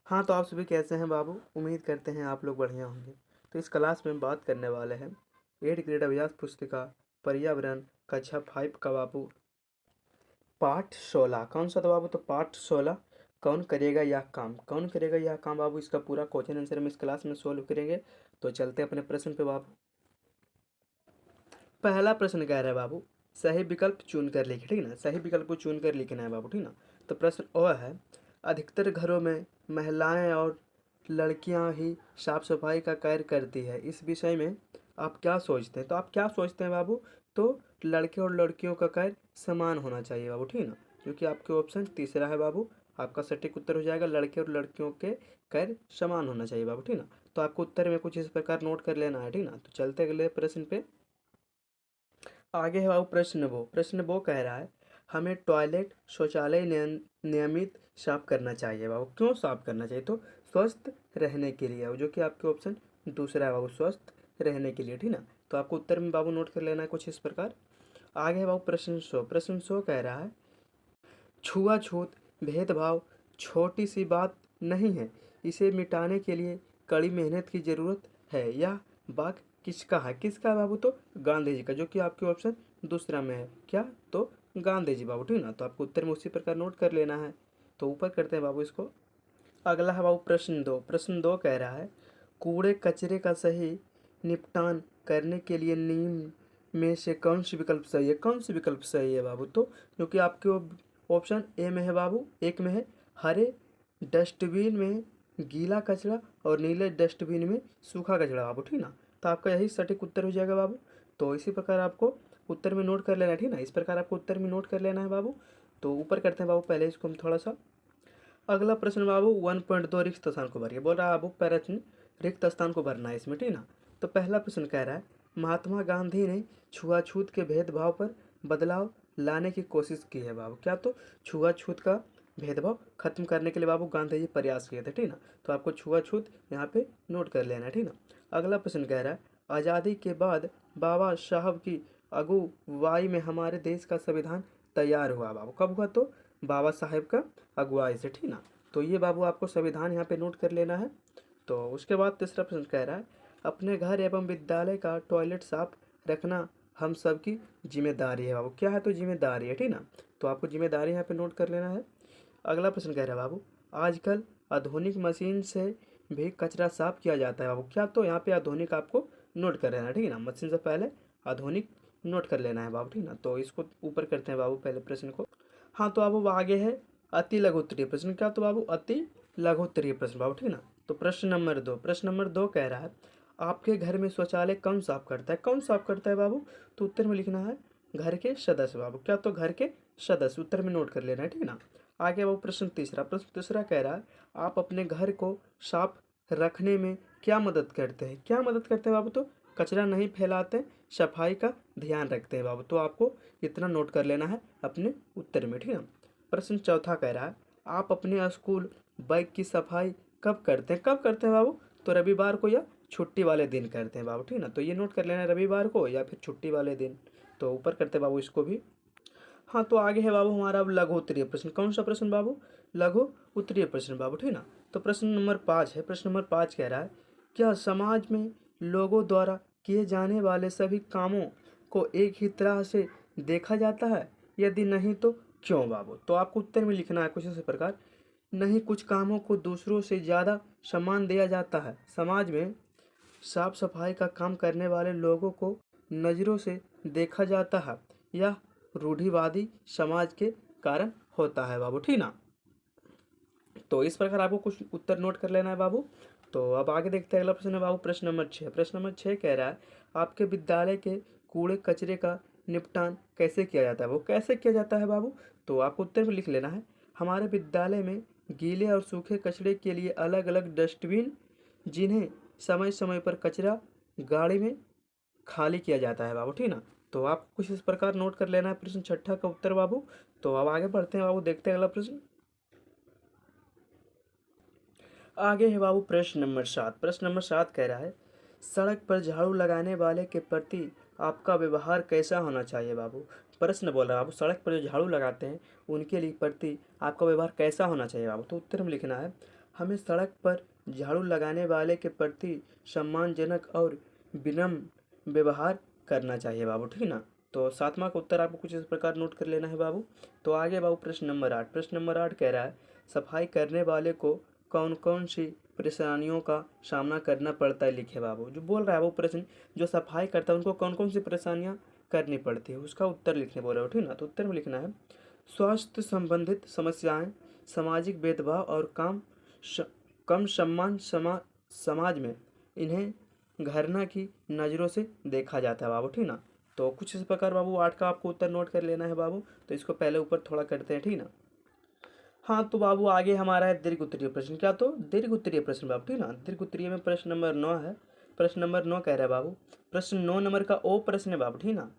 हाँ, तो आप सभी कैसे हैं बाबू? उम्मीद करते हैं आप लोग बढ़िया होंगे। तो इस क्लास में बात करने वाले हैं 8th ग्रेड अभ्यास पुस्तिका पर्यावरण कक्षा 5 का बाबू पाठ 16। कौन सा था बाबू? तो पाठ 16 कौन करेगा यह काम? कौन करेगा यह काम बाबू? इसका पूरा क्वेश्चन आंसर हम इस क्लास में सोल्व करेंगे। तो चलते हैं अपने प्रश्न पे बाबू। पहला प्रश्न कह रहा है बाबू, सही विकल्प चुन कर लिखे, ठीक है ना। सही विकल्प को चुन कर लिखना है बाबू, ठीक ना। तो प्रश्न वह है, अधिकतर घरों में महिलाएं और लड़कियां ही साफ सफाई का कार्य करती है, इस विषय में आप क्या सोचते हैं? तो आप क्या सोचते हैं बाबू? तो लड़के और लड़कियों का कार्य समान होना चाहिए बाबू, ठीक है ना। क्योंकि आपके ऑप्शन तीसरा है बाबू, आपका सटीक उत्तर हो जाएगा लड़के और लड़कियों के कार्य समान होना चाहिए बाबू, ठीक ना। तो आपको उत्तर में कुछ इस प्रकार नोट कर लेना है, ठीक ना। तो चलते अगले प्रश्न पे। आगे है बाबू प्रश्न वो कह रहा है, हमें टॉयलेट शौचालय नियमित साफ करना चाहिए बाबू। क्यों साफ करना चाहिए? तो स्वस्थ रहने के लिए, जो कि आपके ऑप्शन दूसरा है बाबू, स्वस्थ रहने के लिए, ठीक ना। तो आपको उत्तर में बाबू नोट कर लेना है कुछ इस प्रकार। आगे है बाबू प्रश्न 100 कह रहा है, छुआछूत भेदभाव छोटी सी बात नहीं है, इसे मिटाने के लिए कड़ी मेहनत की जरूरत है। यह वाक्य किसका है? किसका है बाबू? तो गांधी जी का, जो कि आपके ऑप्शन दूसरा में है। क्या? तो गांधी जी बाबू, ठीक ना। तो आपको उत्तर में उसी प्रकार नोट कर लेना है। तो ऊपर करते हैं बाबू इसको। अगला है बाबू प्रश्न 2 कह रहा है, कूड़े कचरे का सही निपटान करने के लिए निम्न में से कौन सी विकल्प सही है? कौन सी विकल्प सही है बाबू? तो जो कि आपके ऑप्शन ए में है बाबू, एक में है हरे डस्टबिन में गीला कचरा और नीले डस्टबिन में सूखा कचरा बाबू, ठीक ना। तो आपका यही सटीक उत्तर हो जाएगा बाबू। तो इसी प्रकार आपको उत्तर में नोट कर लेना है, ठीक ना। इस प्रकार आपको उत्तर में नोट कर लेना है बाबू। तो ऊपर करते हैं बाबू, पहले इसको हम थोड़ा सा। अगला प्रश्न बाबू 1.2 रिक्त स्थान को भरिए, बोल रहा है बाबू प्रश्न रिक्त स्थान को भरना है इसमें, ठीक ना। तो पहला प्रश्न कह रहा है, महात्मा गांधी ने छुआछूत के भेदभाव पर बदलाव लाने की कोशिश की है बाबू। क्या? तो छुआछूत का भेदभाव खत्म करने के लिए बाबू गांधी जी प्रयास किए थे, ठीक ना। तो आपको छुआछूत यहाँ पे नोट कर लेना है, ठीक ना। अगला प्रश्न कह रहा है, आज़ादी के बाद बाबा साहब की अगुवाई में हमारे देश का संविधान तैयार हुआ बाबू। कब हुआ? तो बाबा साहेब का अगुवाई से, ठीक ना। तो ये बाबू आपको संविधान यहाँ पे नोट कर लेना है। तो उसके बाद तीसरा प्रश्न कह रहा है, अपने घर एवं विद्यालय का टॉयलेट साफ रखना हम सबकी जिम्मेदारी है बाबू। क्या है? तो जिम्मेदारी है, ठीक ना। तो आपको जिम्मेदारी यहाँ पे नोट कर लेना है। अगला प्रश्न कह रहा है बाबू, आजकल आधुनिक मशीन से भी कचरा साफ किया जाता है बाबू। क्या? तो यहाँ पे आधुनिक आपको नोट कर लेना है, ठीक है ना। मशीन से पहले आधुनिक नोट कर लेना है बाबू, ठीक ना। तो इसको ऊपर करते हैं बाबू पहले प्रश्न को। हाँ, तो अब आगे है अति लघु उत्तरीय प्रश्न। क्या? तो बाबू अति लघु उत्तरीय प्रश्न बाबू, ठीक ना। तो प्रश्न नंबर 2 कह रहा है, आपके घर में शौचालय कौन साफ करता है? कौन साफ करता है बाबू? तो उत्तर में लिखना है घर के सदस्य बाबू। क्या? तो घर के सदस्य, उत्तर में नोट कर लेना है, ठीक है ना। आगे बाबू प्रश्न तीसरा कह रहा है, आप अपने घर को साफ रखने में क्या मदद करते हैं? क्या मदद करते हैं बाबू? तो कचरा नहीं फैलाते, सफाई का ध्यान रखते हैं बाबू। तो आपको इतना नोट कर लेना है अपने उत्तर में, ठीक है। प्रश्न चौथा कह रहा है, आप अपने स्कूल बैग की सफाई कब करते हैं? कब करते हैं बाबू? तो रविवार को या छुट्टी वाले दिन करते हैं बाबू, ठीक ना। तो ये नोट कर लेना है, रविवार को या फिर छुट्टी वाले दिन। तो ऊपर करते हैं बाबू इसको भी। हाँ, तो आगे है बाबू हमारा अब लघु उत्तरीय प्रश्न। कौन सा प्रश्न बाबू? लघु उत्तरीय प्रश्न बाबू, ठीक ना। तो प्रश्न नंबर 5 है। प्रश्न नंबर 5 कह रहा है, क्या समाज में लोगों द्वारा किए जाने वाले सभी कामों को एक ही तरह से देखा जाता है? यदि नहीं तो क्यों बाबू? तो आपको उत्तर में लिखना है कुछ इस प्रकार, नहीं, कुछ कामों को दूसरों से ज़्यादा सम्मान दिया जाता है। समाज में साफ सफाई का काम करने वाले लोगों को नज़रों से देखा जाता है, यह रूढ़िवादी समाज के कारण होता है बाबू, ठीक ना। तो इस प्रकार आपको कुछ उत्तर नोट कर लेना है बाबू। तो अब आगे देखते हैं अगला प्रश्न है बाबू प्रश्न नंबर 6 कह रहा है, आपके विद्यालय के कूड़े कचरे का निपटान कैसे किया जाता है? वो कैसे किया जाता है बाबू? तो आपको उत्तर में लिख लेना है, हमारे विद्यालय में गीले और सूखे कचरे के लिए अलग अलग डस्टबिन, जिन्हें समय समय पर कचरा गाड़ी में खाली किया जाता है बाबू, ठीक ना। तो आप कुछ इस प्रकार नोट कर लेना है प्रश्न छठा का उत्तर बाबू। तो अब आगे बढ़ते हैं बाबू, देखते हैं अगला प्रश्न। आगे है बाबू प्रश्न नंबर 7 कह रहा है, सड़क पर झाड़ू लगाने वाले के प्रति आपका व्यवहार कैसा होना चाहिए बाबू? प्रश्न बोल रहा है बाबू, सड़क पर जो झाड़ू लगाते हैं उनके लिए प्रति आपका व्यवहार कैसा होना चाहिए बाबू? तो उत्तर में लिखना है, हमें सड़क पर झाड़ू लगाने वाले के प्रति सम्मानजनक और विनम्र व्यवहार करना चाहिए बाबू, ठीक है ना। तो 7वां का उत्तर आपको कुछ इस प्रकार नोट कर लेना है बाबू। तो आगे बाबू प्रश्न नंबर 8, प्रश्न नंबर 8 कह रहा है सफाई करने वाले को कौन कौन सी परेशानियों का सामना करना पड़ता है, लिखे बाबू। जो बोल रहा है वो प्रश्न, जो सफाई करता है उनको कौन कौन सी परेशानियां करनी पड़ती है, उसका उत्तर लिखने बोल रहे हो, ठीक ना। तो उत्तर में लिखना है स्वास्थ्य संबंधित समस्याएं, सामाजिक भेदभाव और कम सम्मान समाज में इन्हें घृणा की नज़रों से देखा जाता है बाबू, ठीक ना। तो कुछ इस प्रकार बाबू 8 का आपको उत्तर नोट कर लेना है बाबू। तो इसको पहले ऊपर थोड़ा करते हैं, ठीक ना। हाँ तो बाबू आगे हमारा है दीर्घ उत्तरीय प्रश्न। क्या, तो दीर्घ उत्तरीय प्रश्न बाबू, ठीक ना। दीर्घ उत्तरीय में प्रश्न नंबर 9 है। प्रश्न नंबर 9 कह रहा है बाबू, प्रश्न 9 नंबर का ओ प्रश्न है बाबू, ठीक ना।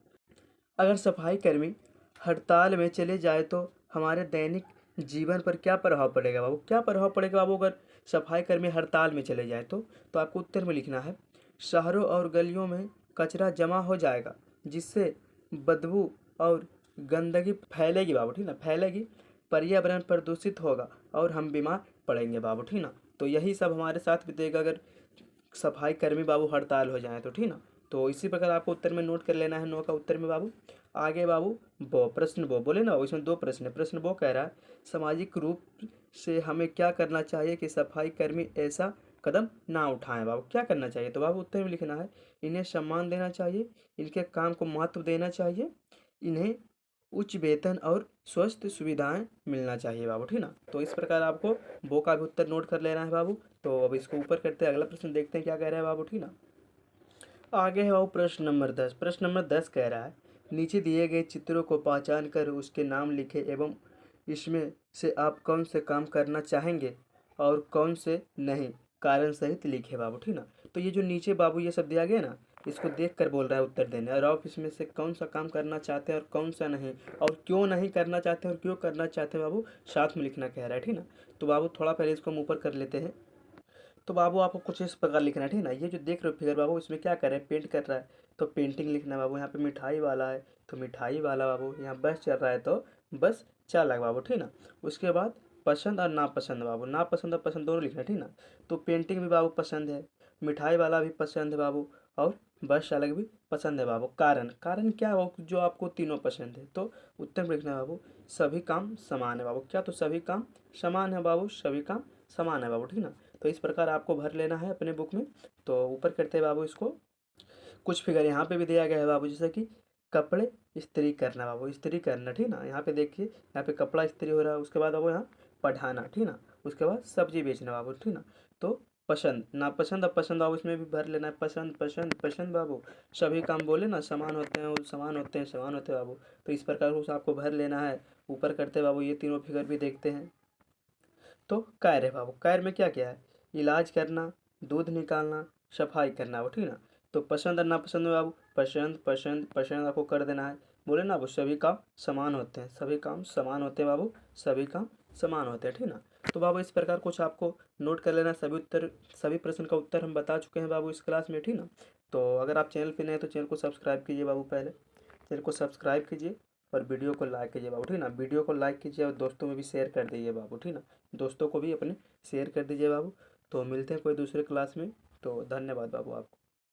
अगर सफाई कर्मी हड़ताल में चले जाए तो हमारे दैनिक जीवन पर क्या प्रभाव पड़ेगा बाबू, क्या प्रभाव पड़ेगा बाबू अगर सफाई कर्मी हड़ताल में चले जाए तो आपको उत्तर में लिखना है शहरों और गलियों में कचरा जमा हो जाएगा, जिससे बदबू और गंदगी फैलेगी बाबू, ठीक ना, फैलेगी, पर्यावरण प्रदूषित होगा और हम बीमार पड़ेंगे बाबू, ठीक ना। तो यही सब हमारे साथ बीतेगा अगर सफाई कर्मी बाबू हड़ताल हो जाए तो, ठीक ना। तो इसी प्रकार आपको उत्तर में नोट कर लेना है 9 का उत्तर में बाबू। आगे बाबू बो, प्रश्न बो बोले ना, इसमें 2 प्रश्न है। प्रश्न बो कह रहा है सामाजिक रूप से हमें क्या करना चाहिए कि सफाई कर्मी ऐसा कदम ना उठाएं बाबू, क्या करना चाहिए। तो बाबू उत्तर में लिखना है इन्हें सम्मान देना चाहिए, इनके काम को महत्व देना चाहिए, इन्हें उच्च वेतन और स्वस्थ सुविधाएं मिलना चाहिए बाबू, ठीक ना। तो इस प्रकार आपको बो का भी उत्तर नोट कर लेना है बाबू। तो अब इसको ऊपर करते हैं, अगला प्रश्न देखते हैं क्या कह रहा है बाबू, ठीक ना। आगे है बाबू प्रश्न नंबर 10। प्रश्न नंबर 10 कह रहा है नीचे दिए गए चित्रों को पहचान कर उसके नाम लिखे एवं इसमें से आप कौन से काम करना चाहेंगे और कौन से नहीं, कारण सहित लिखे बाबू, ठीक ना। तो ये जो नीचे बाबू ये सब दिया गया ना, इसको देख कर बोल रहा है उत्तर देने, और आप इसमें से कौन सा काम करना चाहते हैं और कौन सा नहीं, और क्यों नहीं करना चाहते हैं और क्यों करना चाहते हैं बाबू, साथ में लिखना कह रहा है, ठीक ना। तो बाबू थोड़ा पहले इसको हम ऊपर कर लेते हैं। तो बाबू आपको कुछ इस प्रकार लिखना है, ठीक ना। ये जो देख रहे हो फिगर बाबू, इसमें क्या कर रहा है, पेंट कर रहा है, तो पेंटिंग लिखना है बाबू। यहाँ पे मिठाई वाला है तो मिठाई वाला बाबू, यहाँ बस चल रहा है तो बस चालक बाबू, ठीक ना। उसके बाद पसंद और नापसंद बाबू, नापसंद और पसंद दोनों लिखना है, ठीक ना। तो पेंटिंग भी बाबू पसंद है, मिठाई वाला भी पसंद है बाबू, और बस चालक भी पसंद है बाबू। कारण, कारण क्या हो जो आपको तीनों पसंद है। तो उत्तर में लिखना है बाबू सभी काम समान है बाबू। क्या, तो सभी काम समान है बाबू, सभी काम समान है बाबू, ठीक ना। तो इस प्रकार आपको भर लेना है अपने बुक में। तो ऊपर करते हैं बाबू इसको। कुछ फिगर यहाँ पे भी दिया गया है बाबू, जैसे कि कपड़े इस्त्री करना बाबू, इस्त्री करना, ठीक ना। यहाँ पे देखिए, यहाँ पे कपड़ा इस्त्री हो रहा है, उसके बाद बाबू यहाँ पढ़ाना, ठीक ना। उसके बाद सब्जी बेचना बाबू, ठीक ना। तो पसंद, नापसंद और पसंद बाबू इसमें भी भर लेना है, पसंद पसंद पसंद बाबू, सभी काम बोले ना समान होते हैं, वो समान होते हैं, समान होते हैं बाबू। तो इस प्रकार उसे आपको भर लेना है। ऊपर करते बाबू ये तीनों फिगर भी देखते हैं। तो कार्य है बाबू, कार्य में क्या क्या है, इलाज करना, दूध निकालना, सफाई करना वो, ठीक ना। तो पसंद और नापसंद में बाबू पसंद पसंद पसंद आपको कर देना है। बोले ना वो सभी काम समान होते हैं, सभी काम समान होते हैं बाबू, सभी काम समान होते हैं, ठीक ना। तो बाबू इस प्रकार कुछ आपको नोट कर लेना। सभी उत्तर, सभी प्रश्न का उत्तर हम बता चुके हैं बाबू इस क्लास में, ठीक ना। तो अगर आप चैनल पे नए हैं तो चैनल को सब्सक्राइब कीजिए बाबू, पहले चैनल को सब्सक्राइब कीजिए और वीडियो को लाइक कीजिए बाबू, ठीक ना। वीडियो को लाइक कीजिए और दोस्तों में भी शेयर कर दीजिए बाबू, ठीक ना। दोस्तों को भी अपने शेयर कर दीजिए बाबू। तो मिलते हैं कोई दूसरे क्लास में। तो धन्यवाद बाबू आपको।